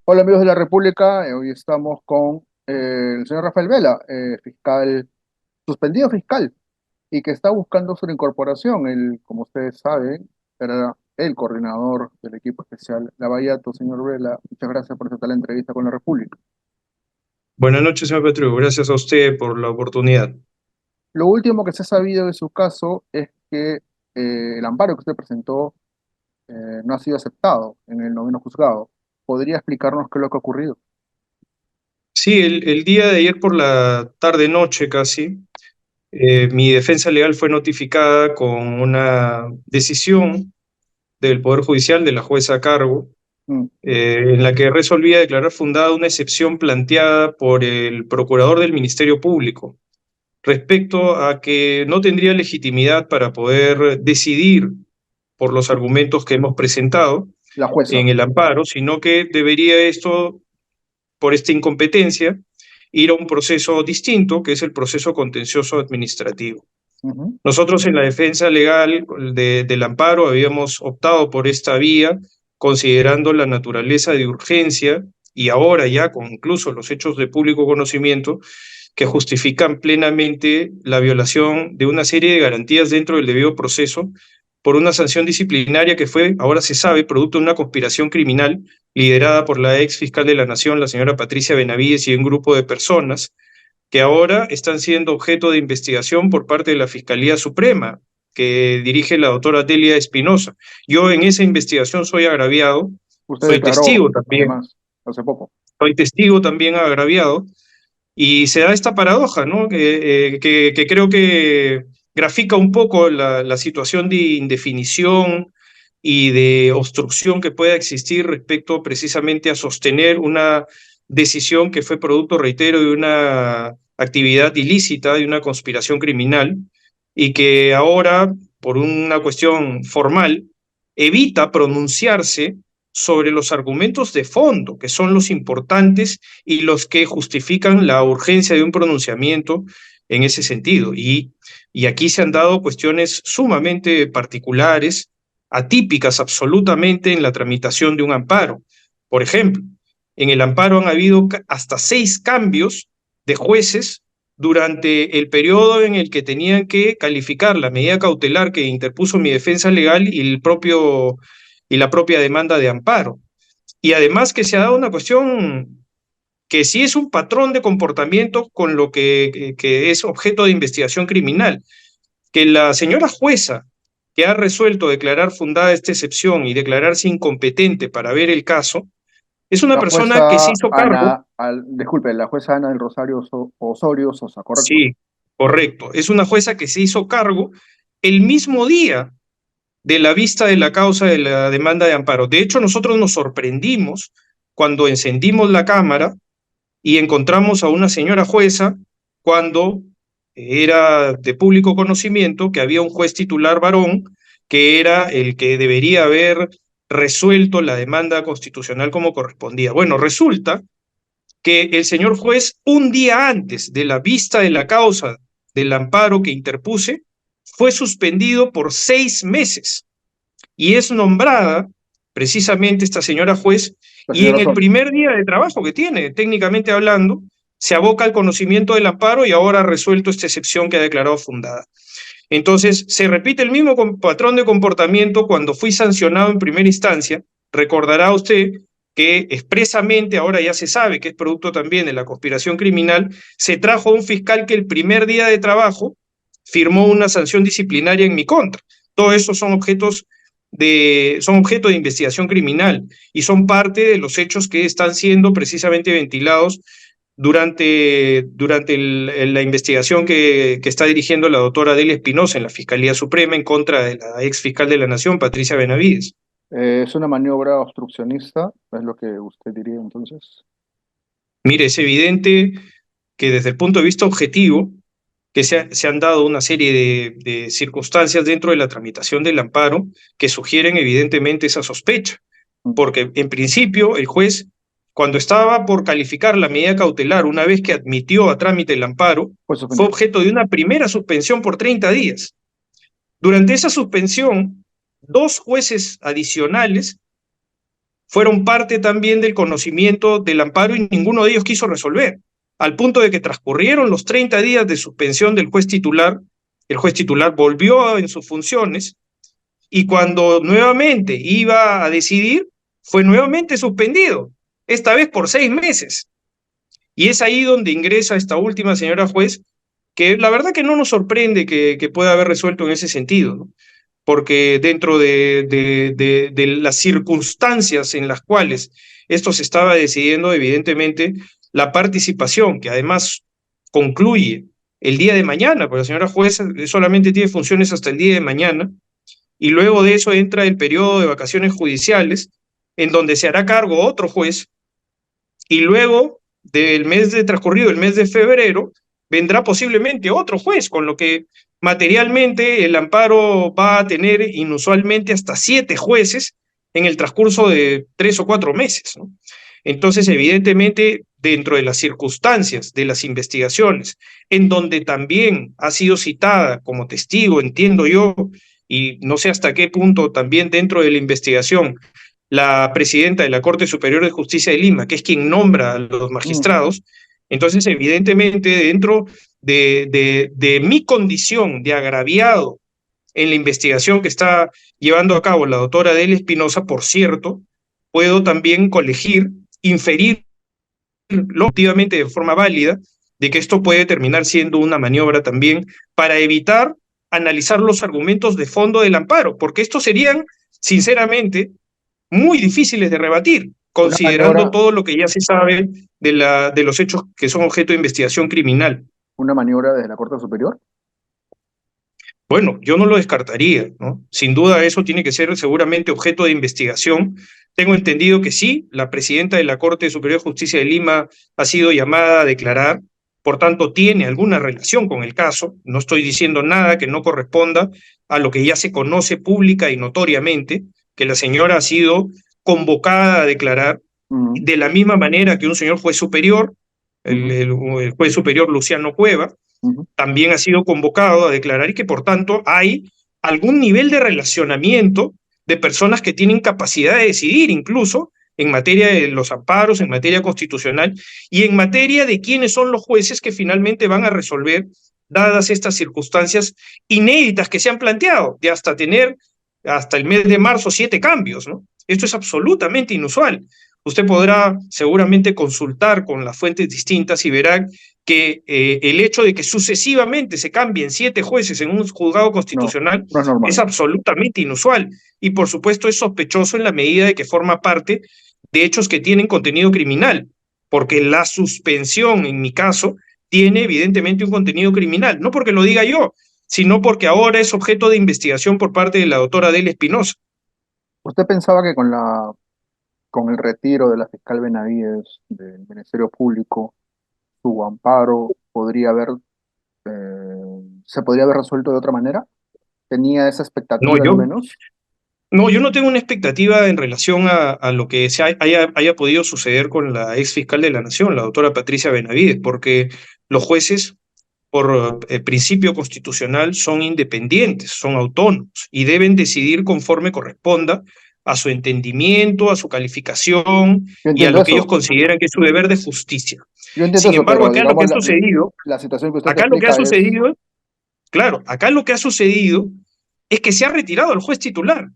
Hola amigos de la República, hoy estamos con el señor Rafael Vela, fiscal, suspendido fiscal, y que está buscando su incorporación. Él, como ustedes saben, era el coordinador del equipo especial Lavallato. Señor Vela, muchas gracias por aceptar la entrevista con la República. Buenas noches, señor Petro. Gracias a usted por la oportunidad. Lo último que se ha sabido de su caso es que el amparo que usted presentó no ha sido aceptado en el noveno juzgado. ¿Podría explicarnos qué es lo que ha ocurrido? Sí, el día de ayer por la tarde-noche casi, mi defensa legal fue notificada con una decisión del Poder Judicial, de la jueza a cargo, Mm, en la que resolvía declarar fundada una excepción planteada por el procurador del Ministerio Público respecto a que no tendría legitimidad para poder decidir por los argumentos que hemos presentado la jueza. en el amparo, sino que debería esto por esta incompetencia, ir a un proceso distinto, que es el proceso contencioso administrativo. Ujú. Nosotros en la defensa legal del amparo habíamos optado por esta vía, considerando la naturaleza de urgencia y ahora ya con incluso los hechos de público conocimiento que justifican plenamente la violación de una serie de garantías dentro del debido proceso por una sanción disciplinaria que fue, ahora se sabe, producto de una conspiración criminal liderada por la ex fiscal de la Nación, la señora Patricia Benavides, y un grupo de personas que ahora están siendo objeto de investigación por parte de la Fiscalía Suprema, que dirige la doctora Delia Espinosa. Yo en esa investigación soy agraviado, Usted soy declaró, testigo también, además, hace poco. soy testigo también agraviado, y se da esta paradoja, ¿no? Que creo que grafica un poco la situación de indefinición y de obstrucción que pueda existir respecto precisamente a sostener una decisión que fue producto, reitero, de una actividad ilícita, de una conspiración criminal, y que ahora, por una cuestión formal, evita pronunciarse sobre los argumentos de fondo, que son los importantes y los que justifican la urgencia de un pronunciamiento en ese sentido. Y aquí se han dado cuestiones sumamente particulares, atípicas absolutamente en la tramitación de un amparo. Por ejemplo, en el amparo han habido hasta 6 cambios de jueces durante el periodo en el que tenían que calificar la medida cautelar que interpuso mi defensa legal y la propia demanda de amparo. Y además que se ha dado una cuestión que sí es un patrón de comportamiento con lo que es objeto de investigación criminal, que la señora jueza que ha resuelto declarar fundada esta excepción y declararse incompetente para ver el caso, es una La persona que se jueza hizo cargo. Ana, disculpe, la jueza Ana del Rosario Osorio Sosa, ¿correcto? Sí, correcto, es una jueza que se hizo cargo el mismo día de la vista de la causa de la demanda de amparo. De hecho, nosotros nos sorprendimos cuando encendimos la cámara y encontramos a una señora jueza cuando era de público conocimiento que había un juez titular varón que era el que debería haber resuelto la demanda constitucional como correspondía. Bueno, resulta que el señor juez, un día antes de la vista de la causa del amparo que interpuse, fue suspendido por 6 meses y es nombrada precisamente esta señora juez, La y señora en el Osorio. primer día de trabajo que tiene, técnicamente hablando, se aboca al conocimiento del amparo y ahora ha resuelto esta excepción que ha declarado fundada. Entonces, se repite el mismo patrón de comportamiento cuando fui sancionado en primera instancia. Recordará usted que expresamente, ahora ya se sabe que es producto también de la conspiración criminal, se trajo a un fiscal que el primer día de trabajo firmó una sanción disciplinaria en mi contra. Todos estos son objeto de investigación criminal y son parte de los hechos que están siendo precisamente ventilados la investigación que está dirigiendo la doctora Delia Espinosa en la Fiscalía Suprema en contra de la ex fiscal de la Nación, Patricia Benavides. Es una maniobra obstruccionista, es lo que usted diría entonces. Mire, es evidente que desde el punto de vista objetivo, que se han dado una serie de circunstancias dentro de la tramitación del amparo que sugieren evidentemente esa sospecha, Mm. porque en principio el juez, cuando estaba por calificar la medida cautelar, una vez que admitió a trámite el amparo, Fue fue suspendido. objeto de una primera suspensión por 30 días. Durante esa suspensión, 2 jueces adicionales fueron parte también del conocimiento del amparo y ninguno de ellos quiso resolver, al punto de que transcurrieron los 30 días de suspensión del juez titular, el juez titular volvió en sus funciones y cuando nuevamente iba a decidir, fue nuevamente suspendido, esta vez por 6 meses. Y es ahí donde ingresa esta última señora juez, que la verdad que no nos sorprende que pueda haber resuelto en ese sentido, ¿no? Porque dentro de las circunstancias en las cuales esto se estaba decidiendo, evidentemente, la participación, que además concluye el día de mañana, porque la señora juez solamente tiene funciones hasta el día de mañana, y luego de eso entra el periodo de vacaciones judiciales, en donde se hará cargo otro juez, y luego del mes de transcurrido, el mes de febrero, vendrá posiblemente otro juez, con lo que materialmente el amparo va a tener inusualmente hasta 7 jueces en el transcurso de 3 o 4 meses, ¿no? Entonces, evidentemente, dentro de las circunstancias de las investigaciones, en donde también ha sido citada como testigo, entiendo yo, y no sé hasta qué punto también dentro de la investigación, la presidenta de la Corte Superior de Justicia de Lima, que es quien nombra a los Mm. magistrados, entonces evidentemente dentro de mi condición de agraviado en la investigación que está llevando a cabo la doctora Delia Espinosa, por cierto, puedo también colegir, inferir objetivamente de forma válida de que esto puede terminar siendo una maniobra también para evitar analizar los argumentos de fondo del amparo, porque estos serían, sinceramente, muy difíciles de rebatir, Una considerando maniobra, todo lo que ya se sabe de los hechos que son objeto de investigación criminal. una maniobra desde la Corte Superior. Bueno, yo no lo descartaría, ¿no? Sin duda eso tiene que ser seguramente objeto de investigación. Tengo entendido que sí, la presidenta de la Corte Superior de Justicia de Lima ha sido llamada a declarar, por tanto tiene alguna relación con el caso. No estoy diciendo nada que no corresponda a lo que ya se conoce pública y notoriamente, que la señora ha sido convocada a declarar Mm, de la misma manera que un señor juez superior, ujú, el juez superior Luciano Cueva, ujú. también ha sido convocado a declarar y que por tanto hay algún nivel de relacionamiento de personas que tienen capacidad de decidir incluso en materia de los amparos, en materia constitucional y en materia de quiénes son los jueces que finalmente van a resolver dadas estas circunstancias inéditas que se han planteado, de hasta tener hasta el mes de marzo 7 cambios, ¿no? Esto es absolutamente inusual. Usted podrá seguramente consultar con las fuentes distintas y verá que el hecho de que sucesivamente se cambien 7 jueces en un juzgado No, constitucional no es es normal. absolutamente inusual y por supuesto es sospechoso en la medida de que forma parte de hechos que tienen contenido criminal, porque la suspensión, en mi caso, tiene evidentemente un contenido criminal, no porque lo diga yo, sino porque ahora es objeto de investigación por parte de la doctora Delia Espinosa. ¿Usted pensaba que con el retiro de la fiscal Benavides del Ministerio Público, su amparo se podría haber resuelto de otra manera? ¿Tenía esa No, expectativa al yo, menos? no, yo no tengo una expectativa en relación a lo que haya podido suceder con la ex fiscal de la Nación, la doctora Patricia Benavides, porque los jueces, por principio constitucional, son independientes, son autónomos y deben decidir conforme corresponda a su entendimiento, a su calificación Yo y a entiendo lo que ellos eso, consideran que es su deber de justicia. yo entiendo Sin eso, embargo, pero acá lo que digamos ha sucedido, la situación que usted acá lo que ha explica es, sucedido, claro, acá lo que ha sucedido es que se ha retirado el juez titular.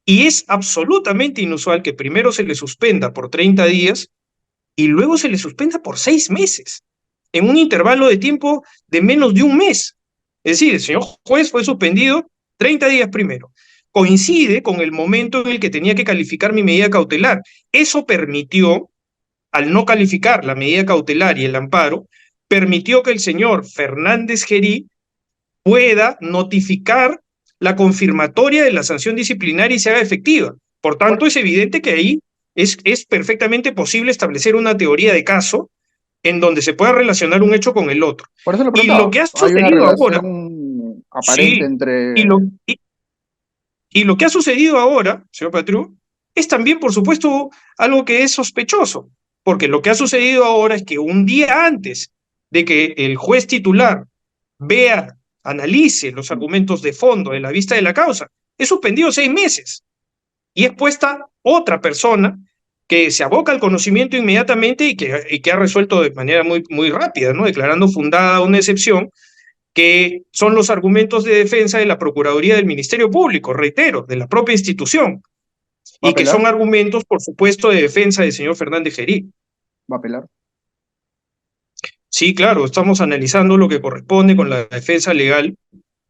Y es absolutamente inusual que primero se le suspenda por 30 días y luego se le suspenda por 6 meses, en un intervalo de tiempo de menos de un mes. Es decir, el señor juez fue suspendido 30 días primero. Coincide con el momento en el que tenía que calificar mi medida cautelar. Eso permitió, al no calificar la medida cautelar y el amparo, permitió que el señor Fernández Gerí pueda notificar la confirmatoria de la sanción disciplinaria y se haga efectiva. Por por, tanto, es evidente que ahí es perfectamente posible establecer una teoría de caso en donde se pueda relacionar un hecho con el otro. por eso le Y lo preguntaba, que ha hay una sucedido ahora, relación aparente sí, y lo, entre... y, y lo que ha sucedido ahora, señor Patriu, es también, por supuesto, algo que es sospechoso, porque lo que ha sucedido ahora es que un día antes de que el juez titular vea, analice los argumentos de fondo de la vista de la causa, es suspendido 6 meses. y es puesta otra persona que se aboca al conocimiento inmediatamente y que ha resuelto de manera muy, muy rápida, ¿no? Declarando fundada una excepción, que son los argumentos de defensa de la Procuraduría del Ministerio Público, reitero, de la propia institución, ¿Va a y que apelar? son argumentos, por supuesto, de defensa del señor Fernández Gerí. ¿Va a apelar? Sí, claro, estamos analizando lo que corresponde con la defensa legal,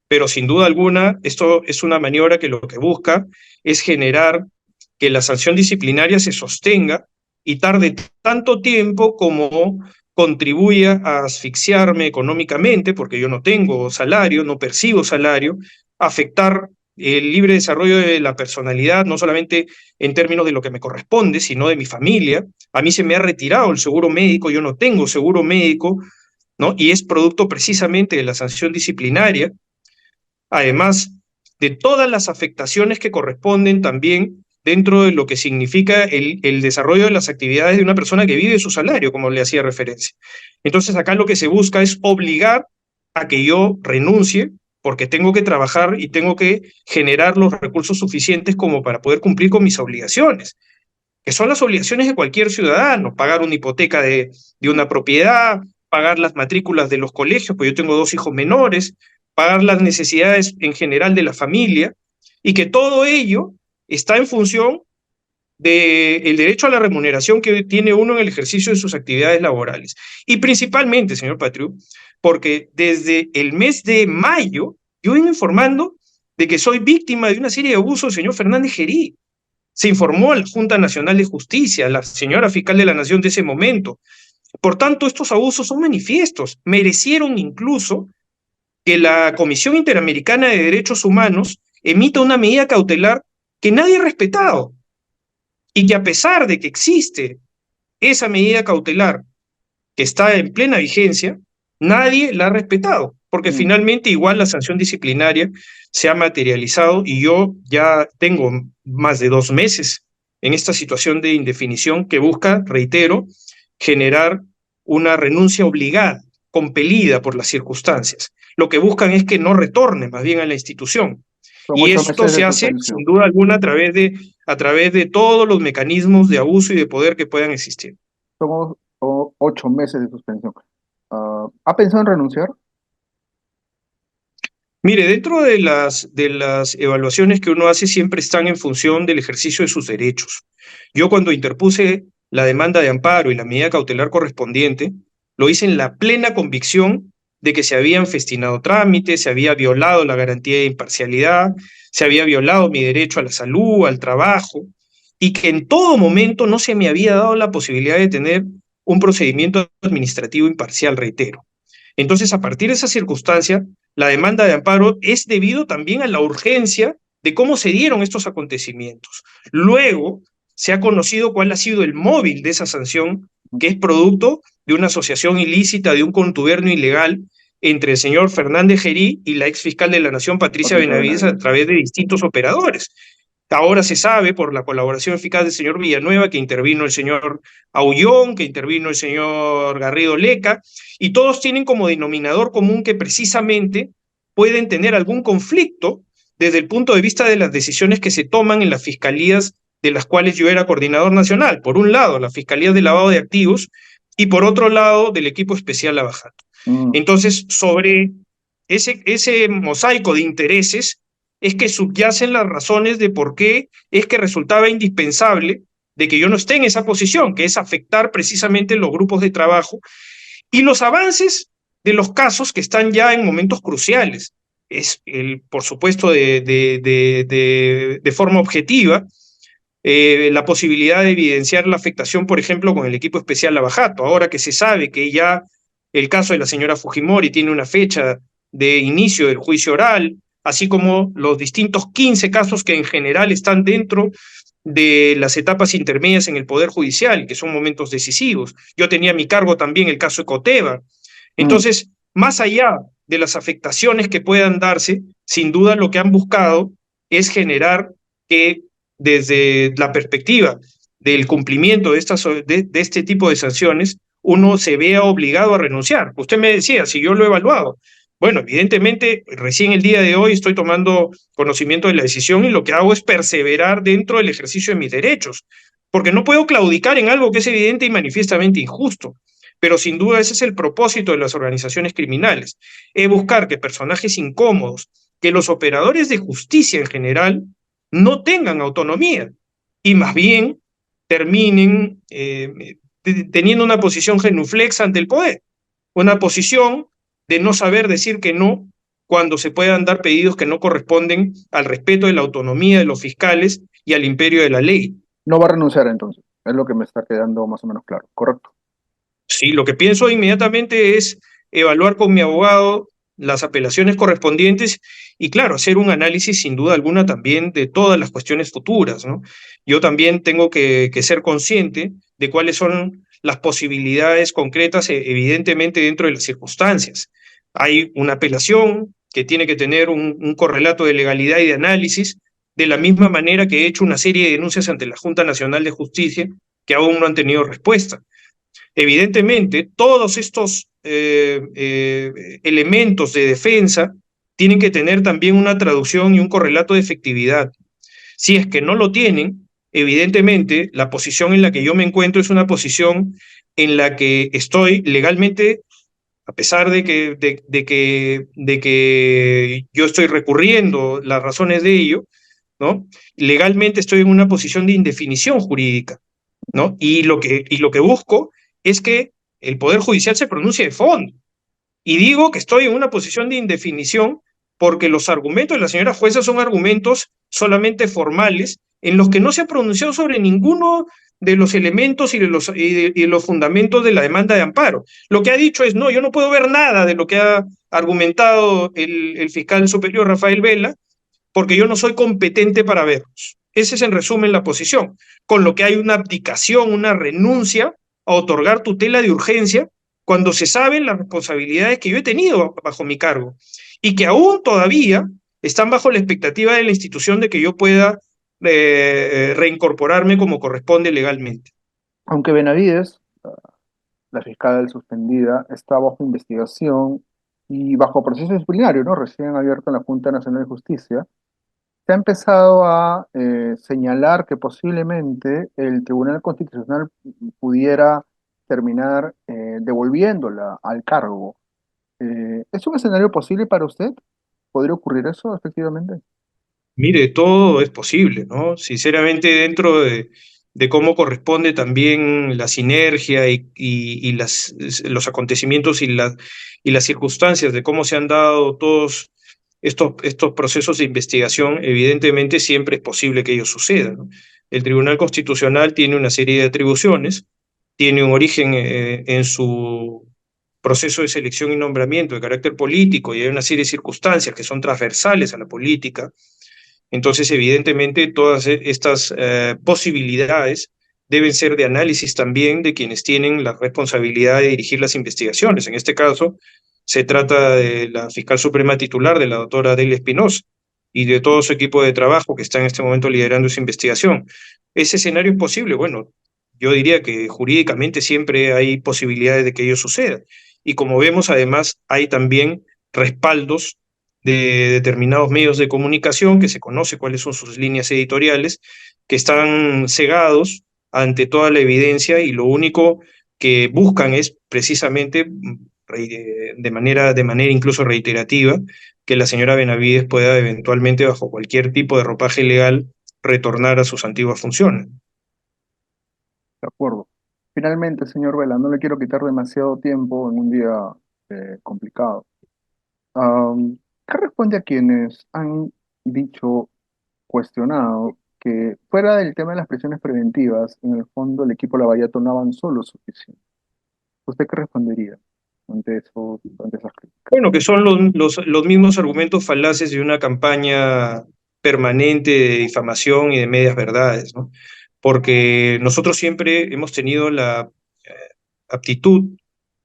pero sin duda alguna esto es una maniobra que lo que busca es generar que la sanción disciplinaria se sostenga y tarde tanto tiempo como contribuya a asfixiarme económicamente, porque yo no tengo salario, no percibo salario, afectar el libre desarrollo de la personalidad, no solamente en términos de lo que me corresponde, sino de mi familia. A mí se me ha retirado el seguro médico, yo no tengo seguro médico, ¿no? Y es producto precisamente de la sanción disciplinaria, además de todas las afectaciones que corresponden también dentro de lo que significa el desarrollo de las actividades de una persona que vive de su salario, como le hacía referencia. Entonces acá lo que se busca es obligar a que yo renuncie, porque tengo que trabajar y tengo que generar los recursos suficientes como para poder cumplir con mis obligaciones, que son las obligaciones de cualquier ciudadano: pagar una hipoteca de una propiedad, pagar las matrículas de los colegios, pues yo tengo dos hijos menores, pagar las necesidades en general de la familia, y que todo ello está en función del derecho a la remuneración que tiene uno en el ejercicio de sus actividades laborales. Y principalmente, señor Patriu, porque desde el mes de mayo yo vengo informando de que soy víctima de una serie de abusos del señor Fernández Gerí. Se informó a la Junta Nacional de Justicia, a la señora fiscal de la Nación de ese momento. Por tanto, estos abusos son manifiestos. Merecieron incluso que la Comisión Interamericana de Derechos Humanos emita una medida cautelar que nadie ha respetado, y que, a pesar de que existe esa medida cautelar que está en plena vigencia, nadie la ha respetado, porque Mm. finalmente igual la sanción disciplinaria se ha materializado y yo ya tengo más de 2 meses en esta situación de indefinición que busca, reitero, generar una renuncia obligada, compelida por las circunstancias. Lo que buscan es que no retorne más bien a la institución. Son Y ocho esto meses de se hace, sin suspensión. duda alguna, a través de todos los mecanismos de abuso y de poder que puedan existir. Son 8 meses de suspensión. ¿Ha pensado en renunciar? Mire, dentro de las evaluaciones que uno hace siempre están en función del ejercicio de sus derechos. Yo, cuando interpuse la demanda de amparo y la medida cautelar correspondiente, lo hice en la plena convicción de que se habían festinado trámites, se había violado la garantía de imparcialidad, se había violado mi derecho a la salud, al trabajo, y que en todo momento no se me había dado la posibilidad de tener un procedimiento administrativo imparcial, reitero. Entonces, a partir de esa circunstancia, la demanda de amparo es debido también a la urgencia de cómo se dieron estos acontecimientos. Luego se ha conocido cuál ha sido el móvil de esa sanción, que es producto de una asociación ilícita, de un contubernio ilegal entre el señor Fernández Gerí y la ex fiscal de la Nación, Patricia Patricia Benavides, a Benavides. través de distintos operadores. Ahora se sabe, por la colaboración eficaz del señor Villanueva, que intervino el señor Aullón, que intervino el señor Garrido Leca, y todos tienen como denominador común que precisamente pueden tener algún conflicto desde el punto de vista de las decisiones que se toman en las fiscalías de las cuales yo era coordinador nacional. Por un lado, la Fiscalía de Lavado de Activos, y por otro lado, del equipo especial Lavajato. Mm. Entonces, sobre ese mosaico de intereses es que subyacen las razones de por qué es que resultaba indispensable de que yo no esté en esa posición, que es afectar precisamente los grupos de trabajo y los avances de los casos que están ya en momentos cruciales. Es, por supuesto, de forma objetiva, la posibilidad de evidenciar la afectación, por ejemplo, con el equipo especial Lavajato. Ahora que se sabe que ya el caso de la señora Fujimori tiene una fecha de inicio del juicio oral, así como los distintos 15 casos que en general están dentro de las etapas intermedias en el Poder Judicial, que son momentos decisivos. Yo tenía a mi cargo también el caso Ecoteva. Mm. Entonces, más allá de las afectaciones que puedan darse, sin duda lo que han buscado es generar que, desde la perspectiva del cumplimiento de este tipo de sanciones, uno se vea obligado a renunciar. Usted me decía, si yo lo he evaluado, Bueno, evidentemente, recién el día de hoy estoy tomando conocimiento de la decisión y lo que hago es perseverar dentro del ejercicio de mis derechos, porque no puedo claudicar en algo que es evidente y manifiestamente injusto. Pero sin duda ese es el propósito de las organizaciones criminales, es buscar que personajes incómodos, que los operadores de justicia en general no tengan autonomía y más bien terminen teniendo una posición genuflexa ante el poder, una posición de no saber decir que no cuando se puedan dar pedidos que no corresponden al respeto de la autonomía de los fiscales y al imperio de la ley. No va a renunciar entonces, es lo que me está quedando más o menos claro, ¿correcto? Sí, lo que pienso inmediatamente es evaluar con mi abogado las apelaciones correspondientes y, claro, hacer un análisis sin duda alguna también de todas las cuestiones futuras, ¿no? Yo también tengo que ser consciente de cuáles son las posibilidades concretas, evidentemente dentro de las circunstancias. Hay una apelación que tiene que tener un correlato de legalidad y de análisis, de la misma manera que he hecho una serie de denuncias ante la Junta Nacional de Justicia que aún no han tenido respuesta. Evidentemente, todos estos elementos de defensa tienen que tener también una traducción y un correlato de efectividad. Si es que no lo tienen, evidentemente la posición en la que yo me encuentro es una posición en la que estoy legalmente, a pesar de que yo estoy recurriendo las razones de ello, ¿no? Legalmente estoy en una posición de indefinición jurídica, ¿no? Y lo que busco es que el Poder Judicial se pronuncie de fondo. Y digo que estoy en una posición de indefinición porque los argumentos de la señora jueza son argumentos solamente formales en los que no se ha pronunciado sobre ninguno de los elementos y de los fundamentos de la demanda de amparo. Lo que ha dicho es, no, yo no puedo ver nada de lo que ha argumentado el fiscal superior Rafael Vela, porque yo no soy competente para verlos. Esa es en resumen la posición, con lo que hay una abdicación, una renuncia a otorgar tutela de urgencia cuando se saben las responsabilidades que yo he tenido bajo mi cargo y que aún todavía están bajo la expectativa de la institución de que yo pueda reincorporarme como corresponde legalmente. Aunque Benavides, la fiscal suspendida, está bajo investigación y bajo proceso disciplinario, ¿no? Recién abierto en la Junta Nacional de Justicia, se ha empezado a señalar que posiblemente el Tribunal Constitucional pudiera terminar devolviéndola al cargo. ¿Es un escenario posible para usted? ¿Podría ocurrir eso, efectivamente? Mire, todo es posible, ¿no? Sinceramente, dentro de cómo corresponde también la sinergia y los acontecimientos y las circunstancias de cómo se han dado todos estos procesos de investigación, evidentemente siempre es posible que ello suceda, ¿no? El Tribunal Constitucional tiene una serie de atribuciones, tiene un origen en su proceso de selección y nombramiento de carácter político y hay una serie de circunstancias que son transversales a la política. Entonces, evidentemente, todas estas posibilidades deben ser de análisis también de quienes tienen la responsabilidad de dirigir las investigaciones. En este caso, se trata de la fiscal suprema titular, de la doctora Delia Espinosa, y de todo su equipo de trabajo que está en este momento liderando esa investigación. ¿Ese escenario es posible? Bueno, yo diría que jurídicamente siempre hay posibilidades de que ello suceda. Y como vemos, además, hay también respaldos de determinados medios de comunicación, que se conoce cuáles son sus líneas editoriales, que están cegados ante toda la evidencia y lo único que buscan es precisamente de manera incluso reiterativa que la señora Benavides pueda eventualmente, bajo cualquier tipo de ropaje legal, retornar a sus antiguas funciones. De acuerdo. Finalmente, señor Vela, no le quiero quitar demasiado tiempo en un día complicado. ¿Qué responde a quienes han dicho, cuestionado, que fuera del tema de las prisiones preventivas, en el fondo el equipo Lavallato no avanzó lo suficiente? ¿Usted qué respondería ante eso, ante esas críticas? Bueno, que son los mismos argumentos falaces de una campaña permanente de difamación y de medias verdades, ¿no? Porque nosotros siempre hemos tenido la eh, aptitud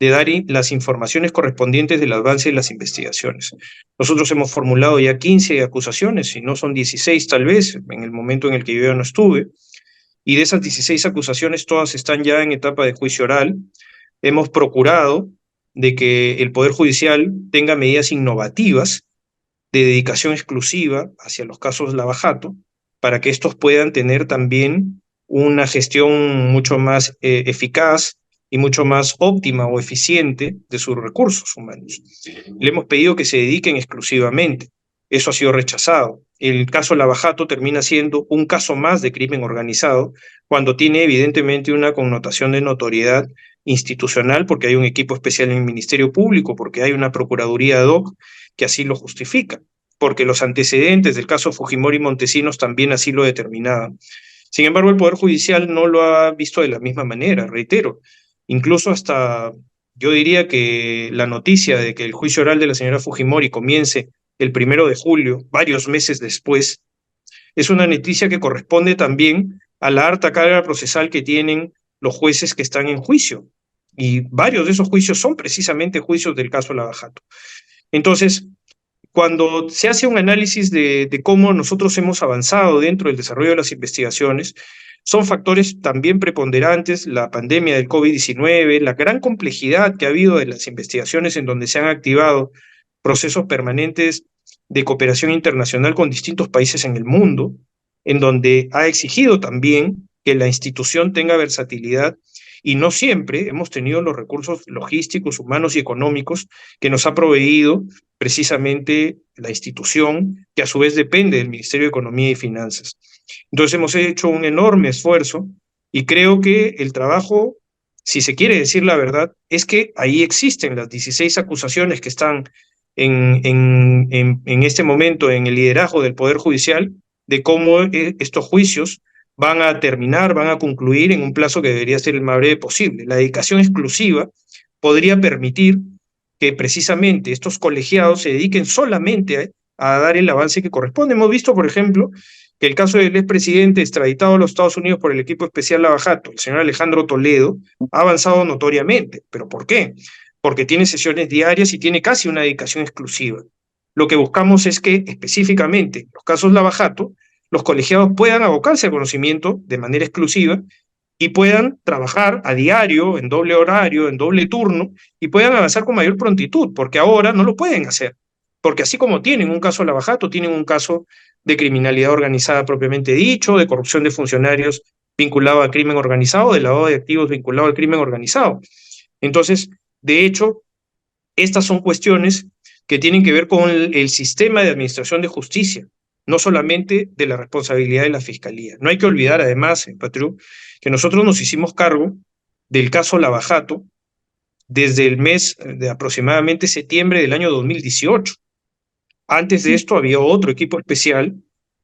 de dar las informaciones correspondientes del avance de las investigaciones. Nosotros hemos formulado ya 15 acusaciones, si no son 16 tal vez, en el momento en el que yo ya no estuve, y de esas 16 acusaciones todas están ya en etapa de juicio oral. Hemos procurado de que el Poder Judicial tenga medidas innovativas de dedicación exclusiva hacia los casos Lava Jato, para que estos puedan tener también una gestión mucho más eficaz y mucho más óptima o eficiente de sus recursos humanos. Le hemos pedido que se dediquen exclusivamente. Eso ha sido rechazado. El caso Lava Jato termina siendo un caso más de crimen organizado cuando tiene evidentemente una connotación de notoriedad institucional, porque hay un equipo especial en el Ministerio Público, porque hay una Procuraduría ad hoc que así lo justifica, porque los antecedentes del caso Fujimori y Montesinos también así lo determinaban. Sin embargo, el Poder Judicial no lo ha visto de la misma manera, reitero. Incluso hasta yo diría que la noticia de que el juicio oral de la señora Fujimori comience el 1 de julio, varios meses después, es una noticia que corresponde también a la harta carga procesal que tienen los jueces que están en juicio. Y varios de esos juicios son precisamente juicios del caso Lava Jato. Entonces, cuando se hace un análisis de cómo nosotros hemos avanzado dentro del desarrollo de las investigaciones, son factores también preponderantes, la pandemia del COVID-19, la gran complejidad que ha habido de las investigaciones en donde se han activado procesos permanentes de cooperación internacional con distintos países en el mundo, en donde ha exigido también que la institución tenga versatilidad y no siempre hemos tenido los recursos logísticos, humanos y económicos que nos ha proveído precisamente la institución, que a su vez depende del Ministerio de Economía y Finanzas. Entonces hemos hecho un enorme esfuerzo y creo que el trabajo, si se quiere decir la verdad, es que ahí existen las 16 acusaciones que están en este momento en el liderazgo del Poder Judicial, de cómo estos juicios van a terminar, van a concluir en un plazo que debería ser el más breve posible. La dedicación exclusiva podría permitir que precisamente estos colegiados se dediquen solamente a dar el avance que corresponde. Hemos visto, por ejemplo, que el caso del expresidente extraditado a los Estados Unidos por el equipo especial Lava Jato, el señor Alejandro Toledo, ha avanzado notoriamente. ¿Pero por qué? Porque tiene sesiones diarias y tiene casi una dedicación exclusiva. Lo que buscamos es que específicamente en los casos Lava Jato, los colegiados puedan abocarse al conocimiento de manera exclusiva y puedan trabajar a diario, en doble horario, en doble turno, y puedan avanzar con mayor prontitud, porque ahora no lo pueden hacer. Porque así como tienen un caso Lava Jato, tienen un caso de criminalidad organizada propiamente dicho, de corrupción de funcionarios vinculado al crimen organizado, de lavado de activos vinculado al crimen organizado. Entonces, de hecho, estas son cuestiones que tienen que ver con el sistema de administración de justicia, no solamente de la responsabilidad de la Fiscalía. No hay que olvidar, además, Patriu, que nosotros nos hicimos cargo del caso Lava Jato desde el mes de aproximadamente septiembre del año 2018. Antes de esto había otro equipo especial,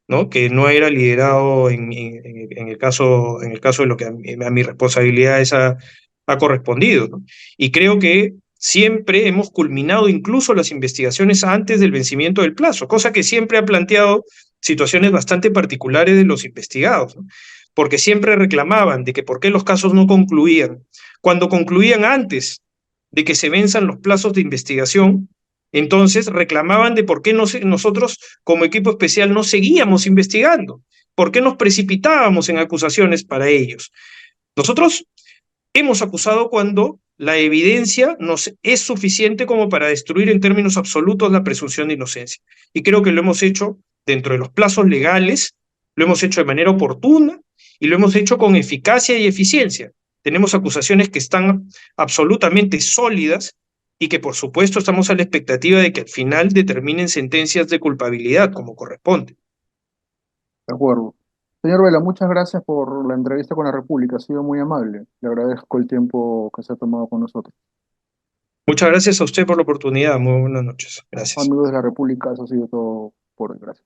¿no? Que no era liderado en el caso de lo que a mi responsabilidad ha correspondido, ¿no? Y creo que siempre hemos culminado incluso las investigaciones antes del vencimiento del plazo, cosa que siempre ha planteado situaciones bastante particulares de los investigados, ¿no? Porque siempre reclamaban de que por qué los casos no concluían. Cuando concluían antes de que se venzan los plazos de investigación, entonces reclamaban de por qué nosotros como equipo especial no seguíamos investigando, por qué nos precipitábamos en acusaciones para ellos. Nosotros hemos acusado cuando la evidencia nos es suficiente como para destruir en términos absolutos la presunción de inocencia. Y creo que lo hemos hecho dentro de los plazos legales, lo hemos hecho de manera oportuna y lo hemos hecho con eficacia y eficiencia. Tenemos acusaciones que están absolutamente sólidas y que por supuesto estamos a la expectativa de que al final determinen sentencias de culpabilidad como corresponde. De acuerdo. Señor Vela, muchas gracias por la entrevista con la República. Ha sido muy amable. Le agradezco el tiempo que se ha tomado con nosotros. Muchas gracias a usted por la oportunidad. Muy buenas noches. Gracias. Amigos de la República, eso ha sido todo por hoy. Gracias.